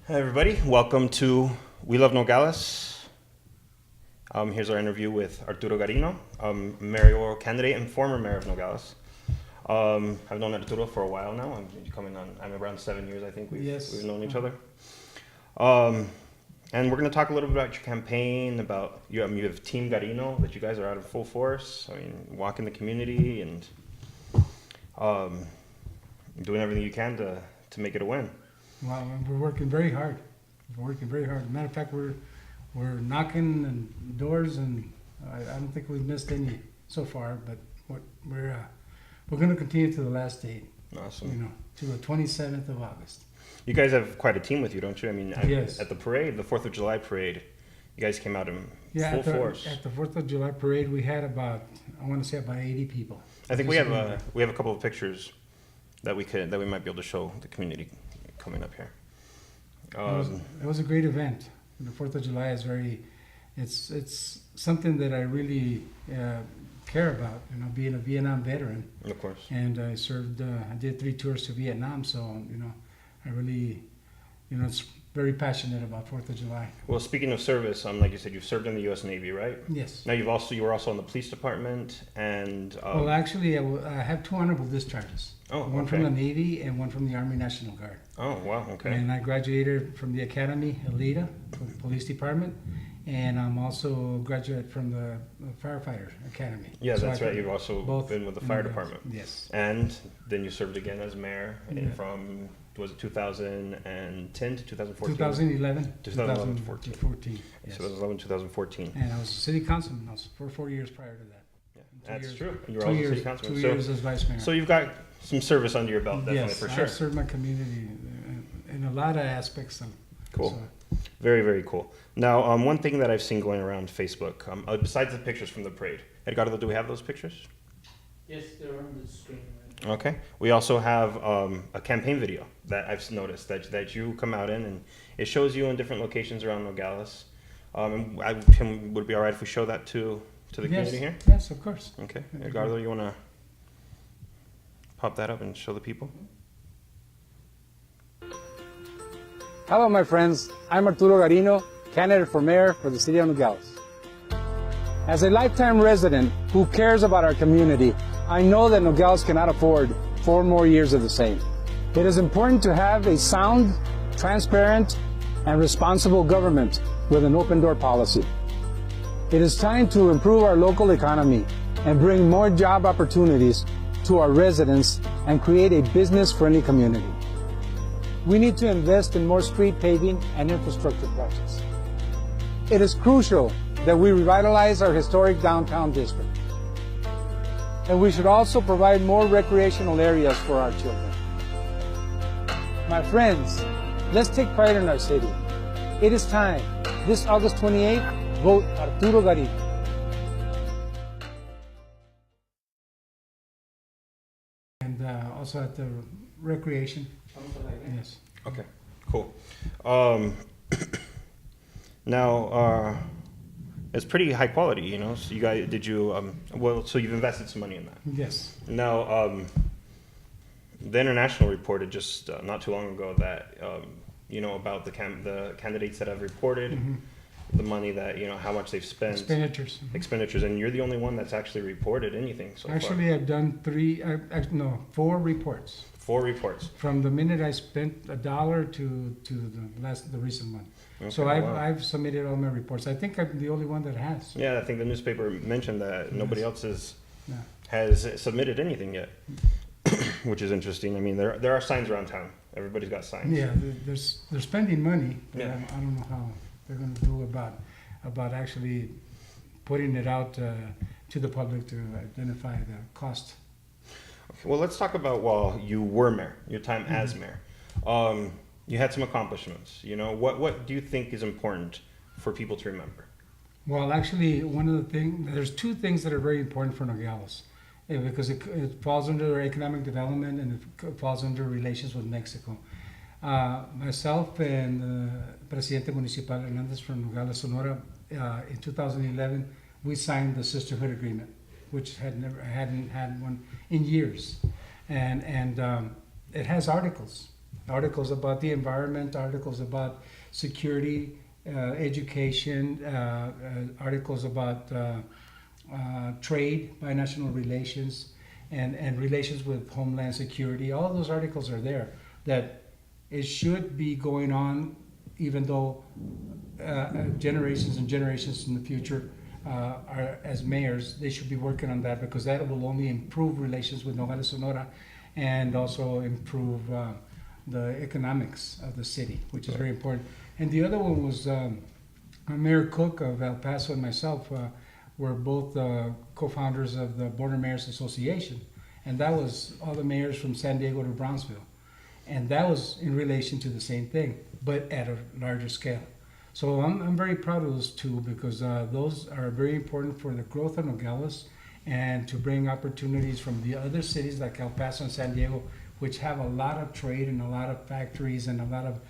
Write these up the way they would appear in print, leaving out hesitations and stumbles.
Hi everybody, welcome to We Love Nogales. Here's our interview with Arturo Garino, mayoral candidate and former mayor of Nogales. I've known Arturo for a while now. I'm around 7 years, I think we've known each other. And we're going to talk a little bit about your campaign, about you have Team Garino, that you guys are out in full force. I mean, walking the community and doing everything you can to make it a win. Well, we're working very hard. Matter of fact, we're knocking on doors, and I don't think we've missed any so far. But we're going to continue to the last date. Awesome. To the 27th of August. You guys have quite a team with you, don't you? I mean, yes. At the parade, the 4th of July parade, you guys came out in full force. At the 4th of July parade, we had about 80 people. I think we have a couple of pictures that we might be able to show the community coming up here. It was a great event. The 4th of July is it's something that I really care about, being a Vietnam veteran. Of course. And I did 3 tours to Vietnam, so, I really, it's very passionate about 4th of July. Well, speaking of service, like you said, you've served in the U.S. Navy, right? Yes. Now you were also in the police department and... well, actually, I have 2 honorable discharges. Oh, One from the Navy and one from the Army National Guard. Oh, wow, okay. And I graduated from the Academy, Alita, from the police department. And I'm also a graduate from the Firefighter Academy. Yeah, so that's right. You've also been with the fire department. Yes. And then you served again as mayor from, was it 2010 to 2014? 2011. 2011 to 14. Yes. 2011, 2014. And I was city councilman also for 4 years prior to that. Yeah, that's true. You were 2 also years, city councilman. 2 years as vice mayor. So you've got some service under your belt, definitely, for sure. I've served my community in a lot of aspects. Cool. So. Very, very cool. Now, one thing that I've seen going around Facebook, besides the pictures from the parade, Edgardo, do we have those pictures? Yes, they're on the screen. Right? Okay. We also have a campaign video that I've noticed that you come out in, and it shows you in different locations around Nogales. Would it be all right if we show that to the community here? Yes, of course. Okay. Edgardo, you want to pop that up and show the people? Hello, my friends. I'm Arturo Garino, candidate for mayor for the city of Nogales. As a lifetime resident who cares about our community, I know that Nogales cannot afford 4 more years of the same. It is important to have a sound, transparent, and responsible government with an open door policy. It is time to improve our local economy and bring more job opportunities to our residents and create a business-friendly community. We need to invest in more street paving and infrastructure projects. It is crucial that we revitalize our historic downtown district. And we should also provide more recreational areas for our children. My friends, let's take pride in our city. It is time. This August 28th, vote Arturo Garino. And also at the recreation. Yes. Okay, cool. Now, it's pretty high quality, So you guys, so you've invested some money in that. Yes. Now, the International reported just not too long ago that, about the candidates that have reported the money that, how much they've spent. Expenditures, and you're the only one that's actually reported anything so far. Actually, I've done 4 reports. 4 reports. From the minute I spent $1 to the recent one. Okay, so I've submitted all my reports. I think I'm the only one that has. Yeah, I think the newspaper mentioned that nobody else has submitted anything yet, which is interesting. I mean, there are signs around town. Everybody's got signs. Yeah, they're spending money. But Yeah. I don't know how they're going to do about actually putting it out to the public to identify the cost. Okay, well, let's talk about while you were mayor, your time as mayor. You had some accomplishments. What do you think is important for people to remember? Well, actually, there's 2 things that are very important for Nogales, because it falls under economic development and it falls under relations with Mexico. Myself and Presidente Municipal Hernandez from Nogales, Sonora, in 2011, we signed the Sisterhood Agreement, which hadn't had one in years, and it has articles articles about the environment, articles about security, education, articles about trade, binational relations, and relations with homeland security. All those articles are there that it should be going on, even though generations and generations in the future are, as mayors, they should be working on that, because that will only improve relations with Nogales, Sonora, and also improve the economics of the city, which is very important. And the other one was Mayor Cook of El Paso and myself were both co-founders of the Border Mayors Association, and that was all the mayors from San Diego to Brownsville. And that was in relation to the same thing, but at a larger scale. So I'm very proud of those two, because those are very important for the growth of Nogales and to bring opportunities from the other cities like El Paso and San Diego, which have a lot of trade and a lot of factories and a lot of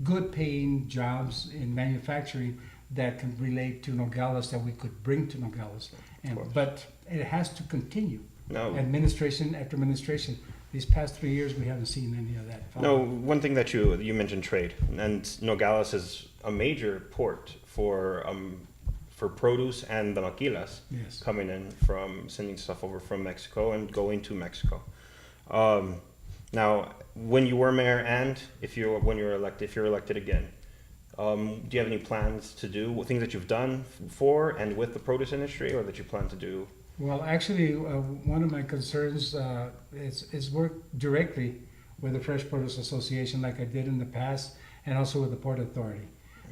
good paying jobs in manufacturing that can relate to Nogales, that we could bring to Nogales. But it has to continue. No. Administration after administration. These past 3 years, we haven't seen any of that. No, one thing that you mentioned trade, and Nogales is a major port for produce and the maquilas Yes. coming in from sending stuff over from Mexico and going to Mexico. Now, when you were mayor, and if you're elected again, do you have any plans to do things that you've done for and with the produce industry, or that you plan to do? Well, actually, one of my concerns is work directly with the Fresh Produce Association, like I did in the past, and also with the Port Authority,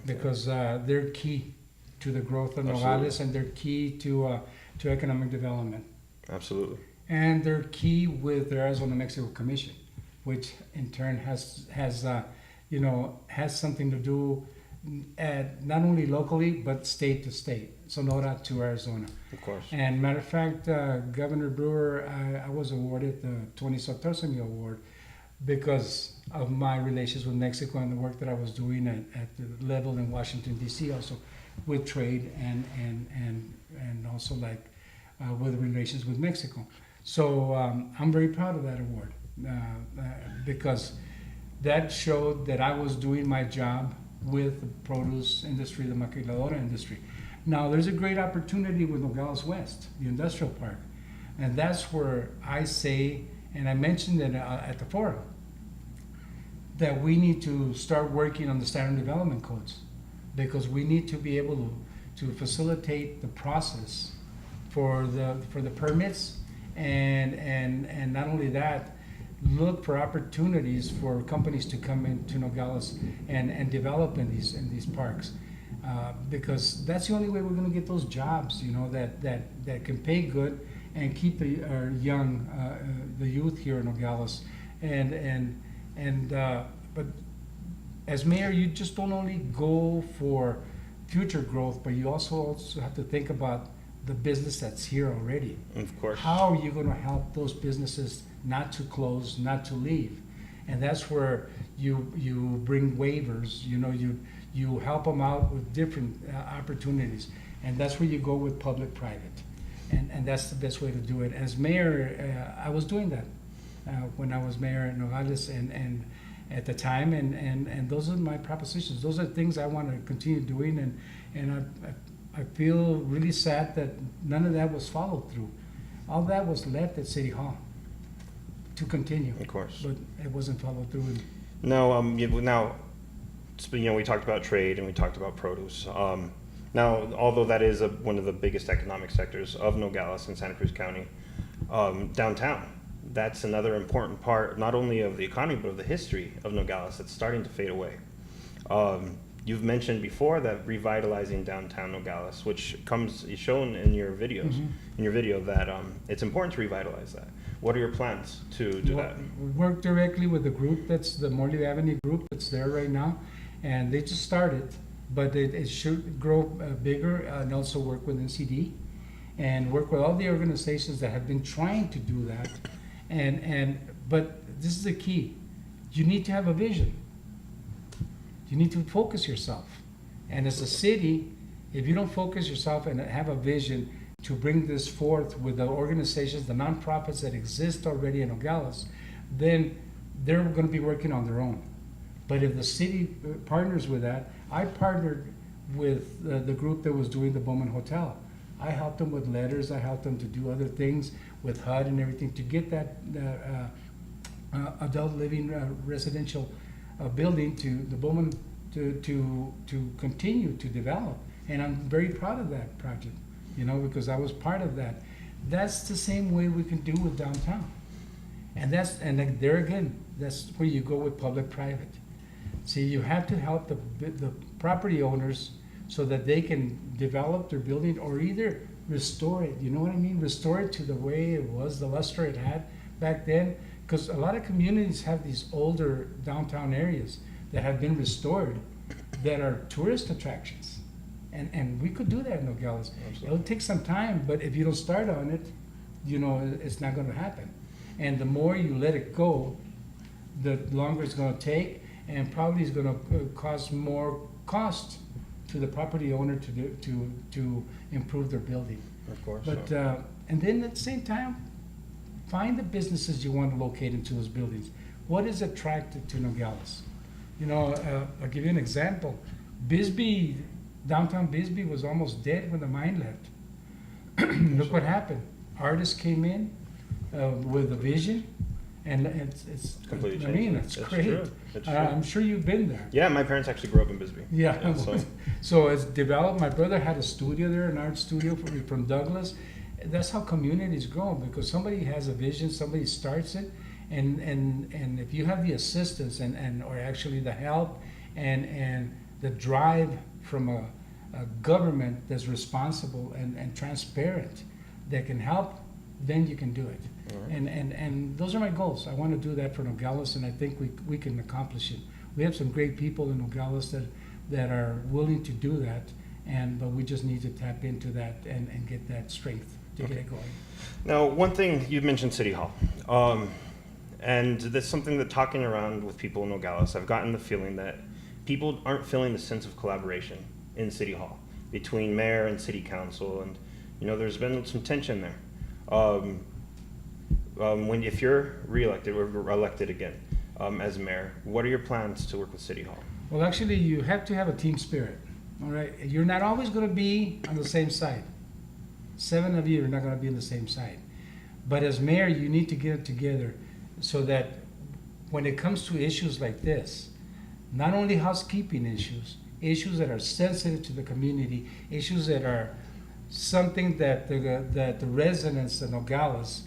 because they're key to the growth of Nogales, and they're key to economic development. Absolutely. And they're key with the Arizona-Mexico Commission, which in turn has something to do not only locally but state to state, Sonora to Arizona. Of course. And matter of fact, Governor Brewer, I was awarded the Tony Sotorsamy Award because of my relations with Mexico and the work that I was doing at the level in Washington D.C. also with trade and also with relations with Mexico. So I'm very proud of that award because that showed that I was doing my job with the produce industry, the maquiladora industry. Now, there's a great opportunity with Nogales West, the industrial park. And that's where I say, and I mentioned it at the forum, that we need to start working on the standard development codes, because we need to be able to facilitate the process for the permits, and not only that, look for opportunities for companies to come into Nogales and develop in these parks. Because that's the only way we're going to get those jobs, that can pay good and keep our young, the youth here in Nogales. But as mayor, you just don't only go for future growth, but you also have to think about the business that's here already. Of course. How are you going to help those businesses not to close, not to leave? And that's where you bring waivers. You help them out with different opportunities, and that's where you go with public-private, and that's the best way to do it. As mayor, I was doing that when I was mayor at Nogales, and at the time, and those are my propositions. Those are things I want to continue doing, and I feel really sad that none of that was followed through. All that was left at City Hall to continue. Of course. But it wasn't followed through. No, we talked about trade and we talked about produce. Now, although that is one of the biggest economic sectors of Nogales and Santa Cruz County, downtown, that's another important part, not only of the economy, but of the history of Nogales that's starting to fade away. You've mentioned before that revitalizing downtown Nogales, which is shown in your videos, in your video, that it's important to revitalize that. What are your plans to do that? We work directly with the group that's the Morley Avenue group that's there right now, and they just started, but it should grow bigger, and also work with NCD and work with all the organizations that have been trying to do that. But this is the key. You need to have a vision. You need to focus yourself. And as a city, if you don't focus yourself and have a vision to bring this forth with the organizations, the nonprofits that exist already in Nogales, then they're going to be working on their own. But if the city partners with that, I partnered with the group that was doing the Bowman Hotel. I helped them with letters, I helped them to do other things with HUD and everything to get that adult living residential building to the Bowman to continue to develop. And I'm very proud of that project, you know, because I was part of that. That's the same way we can do with downtown. And like there again, that's where you go with public-private. See, you have to help the property owners so that they can develop their building or either restore it. You know what I mean? Restore it to the way it was, the luster it had back then. Because a lot of communities have these older downtown areas that have been restored that are tourist attractions. And we could do that in Nogales. Absolutely. It'll take some time, but if you don't start on it, you know, it's not going to happen. And the more you let it go, the longer it's going to take, and probably is going to cause more cost to the property owner to improve their building. Of course. But and then at the same time, find the businesses you want to locate into those buildings. What is attractive to Nogales? You know, I'll give you an example. Bisbee, downtown Bisbee was almost dead when the mine left. Look what happened. Artists came in with a vision, and it's Completely I mean, changed. it's It's great. true. It's true. I'm sure you've been there. Yeah, my parents actually grew up in Bisbee. Yeah. so So it's developed. My brother had a studio there, an art studio from Douglas. That's how communities grow, because somebody has a vision, somebody starts it, and if you have the assistance and or actually the help and the drive from a government that's responsible and transparent that can help, then you can do it. All right. And those are my goals. I want to do that for Nogales, and I think we can accomplish it. We have some great people in Nogales that are willing to do that, but we just need to tap into that and get that strength to get it going. Now, one thing you've mentioned City Hall, and that's something that talking around with people in Nogales, I've gotten the feeling that people aren't feeling the sense of collaboration in City Hall between mayor and city council, and you know there's been some tension there. If you're reelected or elected again as mayor, what are your plans to work with City Hall? Well, actually, you have to have a team spirit. All right, you're not always going to be on the same side. 7 of you are not going to be on the same side. But as mayor, you need to get it together so that when it comes to issues like this, not only housekeeping issues that are sensitive to the community, issues that are something that the residents of Nogales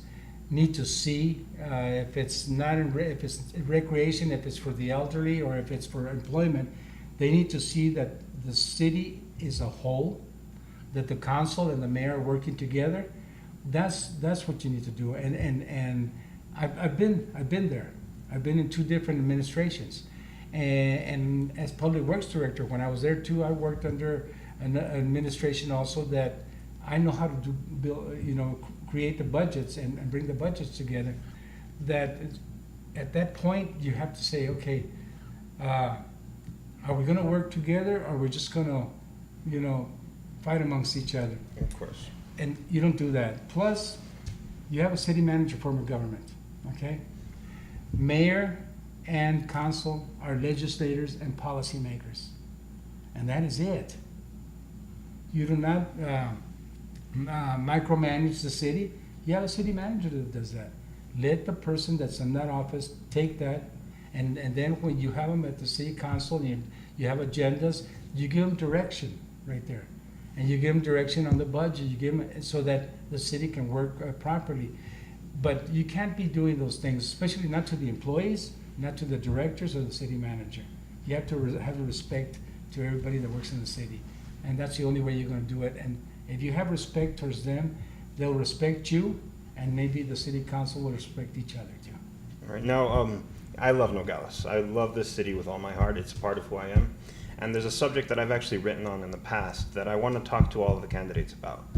need to see. If it's not if it's recreation, if it's for the elderly, or if it's for employment, they need to see that the city is a whole, that the council and the mayor are working together. That's what you need to do. And I've been there. I've been in 2 different administrations, and as public works director, when I was there too, I worked under an administration also that I know how to create the budgets and bring the budgets together. That at that point you have to say, okay, are we going to work together, or are we just going to, fight amongst each other? Of course. And you don't do that. Plus, you have a city manager form of government, okay? Mayor and council are legislators and policymakers, and that is it. You do not micromanage the city. You have a city manager that does that. Let the person that's in that office take that, and then when you have them at the city council, you have agendas, you give them direction right there. And you give them direction on the budget, you give them so that the city can work properly. But you can't be doing those things, especially not to the employees, not to the directors or the city manager. You have to have respect to everybody that works in the city. And that's the only way you're going to do it. And if you have respect towards them, they'll respect you, and maybe the city council will respect each other too. All right. Now, I love Nogales. I love this city with all my heart. It's part of who I am. And there's a subject that I've actually written on in the past that I want to talk to all of the candidates about.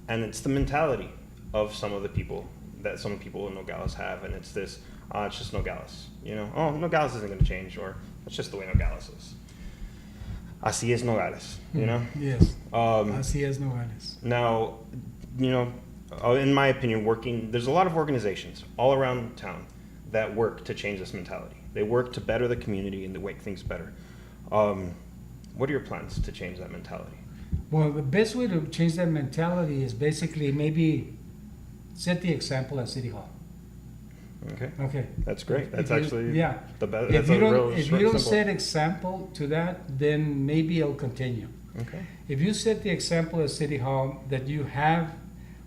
And it's the mentality of some of the people that some people in Nogales have. And it's this, it's just Nogales. Oh, Nogales isn't going to change, or it's just the way Nogales is. Así es Nogales, Yes, así es Nogales. Now, in my opinion, there's a lot of organizations all around town that work to change this mentality. They work to better the community and to make things better. What are your plans to change that mentality? Well, the best way to change that mentality is basically maybe set the example at City Hall. Okay, Okay. that's great. That's If you- actually yeah. the best. If That's you a don't, real if short, you don't simple. set example to that, then maybe it'll continue. Okay. If you set the example at City Hall that you have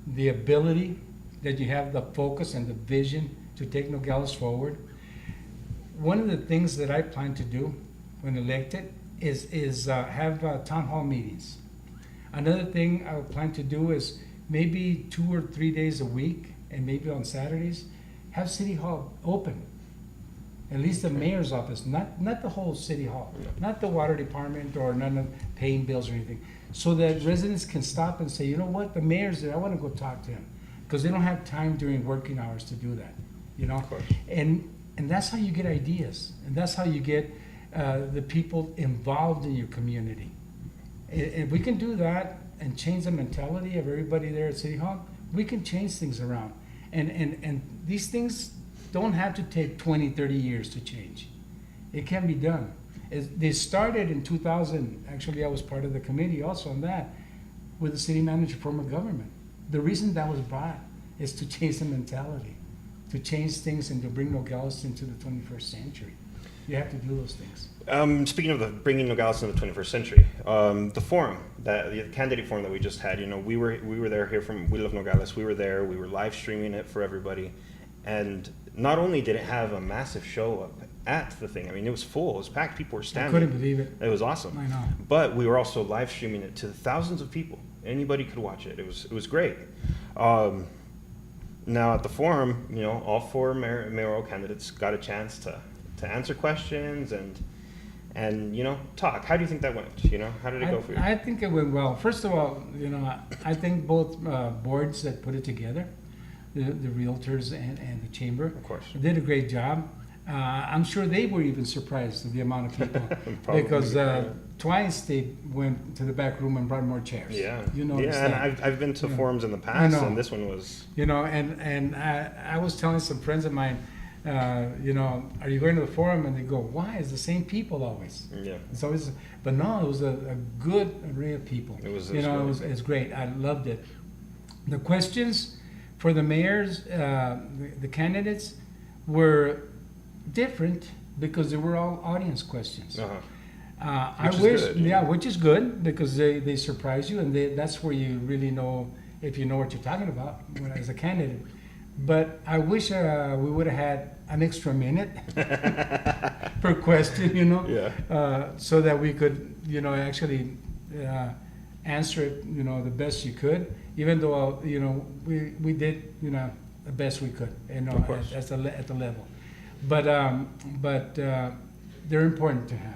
the ability, that you have the focus and the vision to take Nogales forward, one of the things that I plan to do when elected is have town hall meetings. Another thing I would plan to do is maybe 2 or 3 days a week, and maybe on Saturdays, have City Hall open. At least the mayor's office, not the whole City Hall, not the water department or none of paying bills or anything. So that residents can stop and say, you know what, the mayor's there, I wanna go talk to him. Because they don't have time during working hours to do that, you know? Of course. And that's how you get ideas, and that's how you get the people involved in your community. If we can do that and change the mentality of everybody there at City Hall, we can change things around. And these things don't have to take 20, 30 years to change. It can be done. They started in 2000, actually I was part of the committee also on that, with the city manager form of government. The reason that was brought is to change the mentality, to change things and to bring Nogales into the 21st century. You have to do those things. Speaking of bringing Nogales into the 21st century, the forum, the candidate forum that we just had, you know, we were there here from We Love Nogales. We were there. We were live streaming it for everybody, and not only did it have a massive show up at the thing. I mean, it was full. It was packed. People were I standing. couldn't believe it. It was awesome. I know. But we were also live streaming it to thousands of people. Anybody could watch it. It was great. Now at the forum, you know, all four mayoral candidates got a chance to answer questions and you know, talk. How do you think that went? You know, how did it go for you? I think it went well. First of all, you know, I think both boards that put it together, the realtors and the chamber, Of course. did a great job. I'm sure they were even surprised at the amount of people Probably, because yeah. Twice they went to the back room and brought more chairs. Yeah. You know. Yeah, and I've been to Yeah. forums in the past, know. and this one was. You know, and I was telling some friends of mine, you know, are you going to the forum? And they go, why? It's the same people always. Yeah. It's always, but no, it was a good array of people. It was you know, great. it was great. I loved it. The questions for the mayors, the candidates, were different because they were all audience questions. Uh-huh. I Which is wish, good, yeah, which is good because they surprise you, and that's where you really know if you know what you're talking about as a candidate. But I wish we would have had an extra minute per question, you know, Yeah. so that we could, you know, actually answer it, you know, the best you could. Even though, you know, we did, you know, the best we could, you know, Of course. at the level. But they're important to have.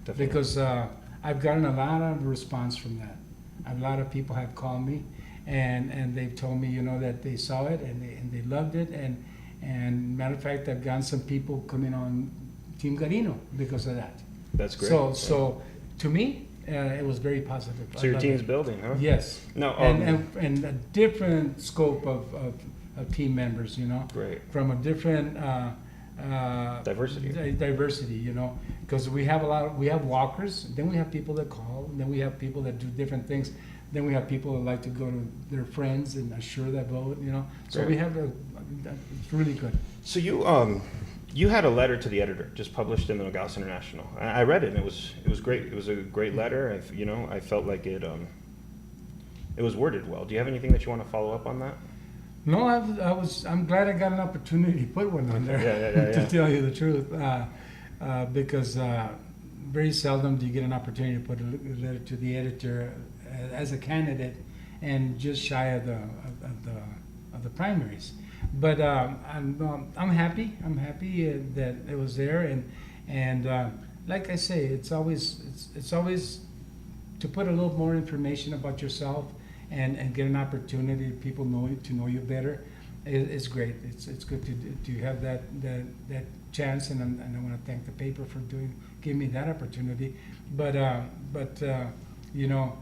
Definitely. Because I've gotten a lot of response from that. A lot of people have called me, and they've told me, you know, that they saw it and they loved it. And matter of fact, I've gotten some people coming on Team Garino because of that. That's great. So to me, it was very positive. So I your loved team's it. building, huh? Yes. No. And a different scope of team members, you know, Great. from a different Diversity. diversity, you know, because we have we have walkers, then we have people that call, and then we have people that do different things, then we have people that like to go to their friends and assure that vote, you know. So Great. we have it's really good. So you had a letter to the editor just published in the Nogales International. I read it and it was great. It was a great letter. You know, I felt like it was worded well. Do you have anything that you want to follow up on that? No, I'm glad I got an opportunity to put one on there. Yeah. To tell you the truth, because very seldom do you get an opportunity to put a letter to the editor as a candidate, and just shy of the primaries. But I'm happy. I'm happy that it was there, and like I say, it's always to put a little more information about yourself. And get an opportunity, people to know you better. It's great. It's good to have that chance, and I want to thank the paper for giving me that opportunity. But you know,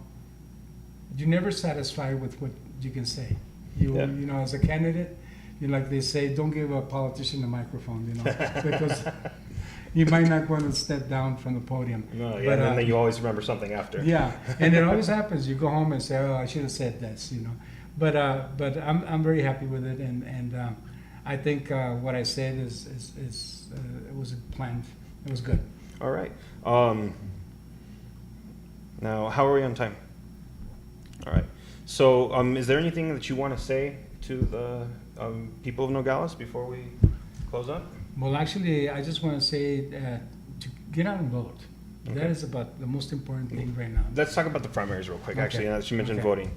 you're never satisfied with what you can say. You know, as a candidate, like they say, don't give a politician a microphone, because you might not want to step down from the podium. No, yeah, and then you always remember something after. Yeah, and it always happens. You go home and say, "Oh, I should have said this," But I'm very happy with it, and I think what I said is it was planned. It was good. All right. Now, how are we on time? All right. So, is there anything that you want to say to the people of Nogales before we close up? Well, actually, I just want to say to get out and vote. Okay. That is about the most important thing right now. Let's talk about the primaries real quick, Okay. actually, now that you mentioned Okay. voting.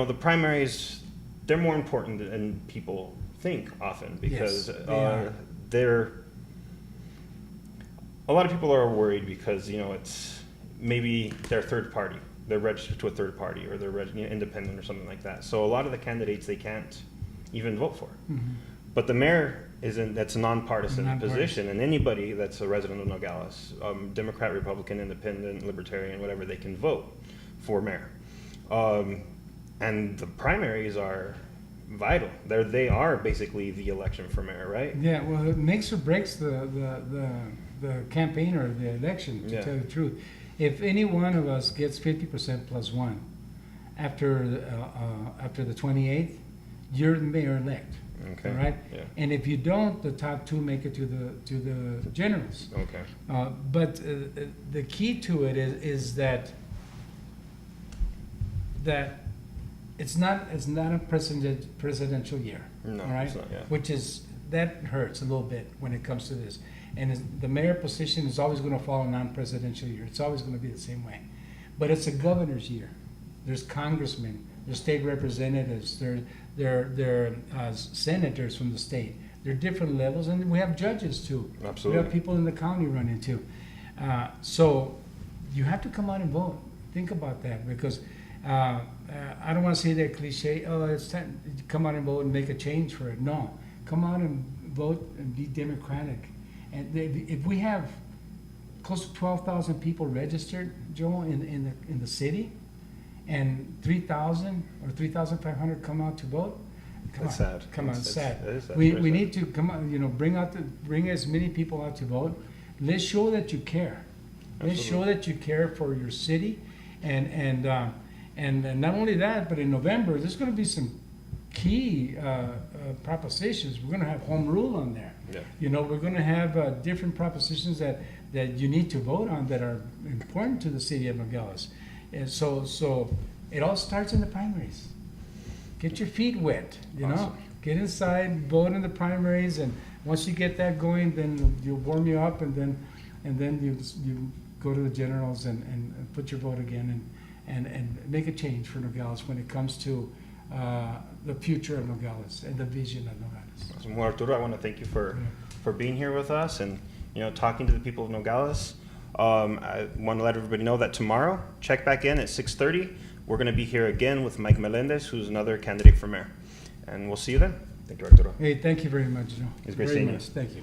The primaries, they're more important than people think often because Yes, they are. they're. A lot of people are worried because, it's maybe they're third party. They're registered to a third party or they're independent or something like that. So a lot of the candidates they can't even vote for. Mhm. But the mayor that's a nonpartisan Nonpartisan. position, and anybody that's a resident of Nogales, Democrat, Republican, Independent, Libertarian, whatever, they can vote for mayor. And the primaries are vital. They are basically the election for mayor, right? Yeah, well, it makes or breaks the campaign or the election, to Yeah. tell you the truth. If any one of us gets 50% plus one after the 28th, you're the mayor-elect. Okay. All right? Yeah. And if you don't, the top two make it to the generals. Okay. But the key to it is that it's not a presidential year. No, all right? it's not, yeah. Which that hurts a little bit when it comes to this. And the mayor position is always going to fall a non-presidential year. It's always going to be the same way. But it's a governor's year. There's congressmen, there's state representatives, there are senators from the state. There are different levels, and we have judges too. Absolutely. We have people in the county running too. So you have to come out and vote. Think about that, because I don't want to say that cliche, it's time to come out and vote and make a change for it. No, come out and vote and be democratic. And if we have close to 12,000 people registered, Joel, in the city, and 3,000 or 3,500 come out to vote, That's sad. Come on, It's sad. that is sad, We very sad. need to come on, bring as many people out to vote. Let's show that you care. Let's show Absolutely. that you care for your city, and not only that, but in November there's going to be some key propositions. We're going to have home rule on there. Yeah. We're going to have different propositions that you need to vote on that are important to the city of Nogales. And so it all starts in the primaries. Get your feet wet, Awesome. Get inside, vote in the primaries, and once you get that going, then you'll warm you up, and then you go to the generals and put your vote again and make a change for Nogales when it comes to the future of Nogales and the vision of Nogales. Awesome. Well, Arturo, I want to thank you for being here with us and talking to the people of Nogales. I want to let everybody know that tomorrow, check back in at 6:30. We're going to be here again with Mike Melendez, who's another candidate for mayor. And we'll see you then. Thank you, Arturo. Hey, thank you very much, Joe. It's great Very seeing you. much. Thank you.